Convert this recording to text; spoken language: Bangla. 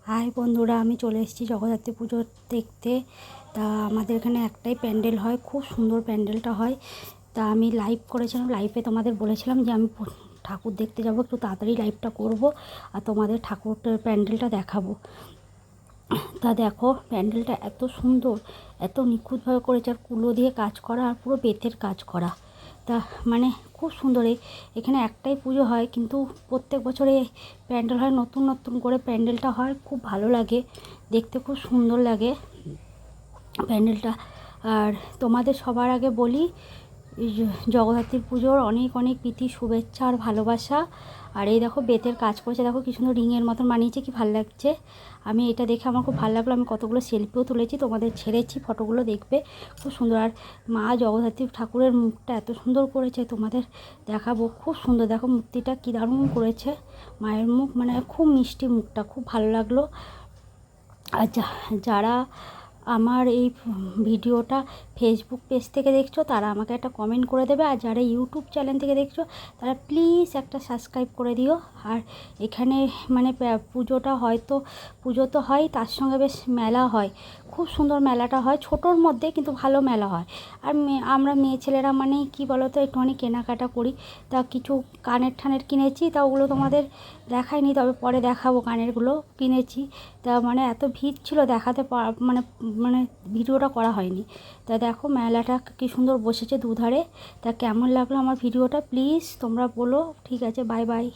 হাই বন্ধুরা, আমি চলে এসেছি জগদ্ধাত্রী পুজো দেখতে। তা আমাদের এখানে একটাই প্যান্ডেল হয়, খুব সুন্দর প্যান্ডেলটা হয়। তা আমি লাইভ করেছিলাম, লাইভে তোমাদের বলেছিলাম যে আমি ঠাকুর দেখতে যাব, একটু তাড়াতাড়ি লাইভটা করব আর তোমাদের ঠাকুরটার প্যান্ডেলটা দেখাবো। তা দেখো, প্যান্ডেলটা এত সুন্দর, এত নিখুঁতভাবে করেছে, আর কুলো দিয়ে কাজ করা আর পুরো বেতের কাজ করা। তা মানে খুব সুন্দর। এখানে একটাই পুজো হয়, কিন্তু প্রত্যেক বছরে প্যান্ডেল হয়, নতুন নতুন করে প্যান্ডেলটা হয়, খুব ভালো লাগে দেখতে, খুব সুন্দর লাগে প্যান্ডেলটা। আর তোমাদের সবার আগে বলি, জগদ্ধাত্রী পুজোর অনেক অনেক প্রীতি, শুভেচ্ছা আর ভালোবাসা। আর এই দেখো বেতের কাজ করেছে, দেখো কি সুন্দর রিংয়ের মতন বানিয়েছে, কি ভালো লাগছে। আমি এটা দেখে আমার খুব ভালো লাগলো, আমি কতগুলো সেলফিও তুলেছি, তোমাদের ছেড়েছি, ফটোগুলো দেখবে, খুব সুন্দর। আর মা জগদ্ধাত্রী ঠাকুরের মুখটা এত সুন্দর করেছে, তোমাদের দেখাবো, খুব সুন্দর। দেখো মূর্তিটা কী দারুণ করেছে, মায়ের মুখ, মানে খুব মিষ্টি মুখটা, খুব ভালো লাগলো। আর যারা আমার এই ভিডিওটা ফেসবুক পেজ থেকে দেখছো তারা আমাকে একটা কমেন্ট করে দেবে, আর যারা ইউটিউব চ্যানেল থেকে দেখছো তারা প্লিজ একটা সাবস্ক্রাইব করে দিও। আর এখানে মানে পুজো তো হয়, তার সঙ্গে বেশ মেলা হয়, খুব সুন্দর মেলাটা হয়, ছোটোর মধ্যে কিন্তু ভালো মেলা হয়। আর আমরা মেয়ে ছেলেরা মানে কি বলো তো, একটুখানি কেনাকাটা করি। তা কিছু কানের কিনেছি, তা ওগুলো তোমাদের দেখাইনি, তবে পরে দেখাবো, কানেরগুলো কিনেছি। তা মানে এত ভিড় ছিল, দেখাতে মানে মানে ভিডিওটা করা হয়নি। তা দেখো মেলাটা কী সুন্দর বসেছে দুধারে। তা কেমন লাগলো আমার ভিডিওটা প্লিজ তোমরা বলো। ঠিক আছে, বাই বাই।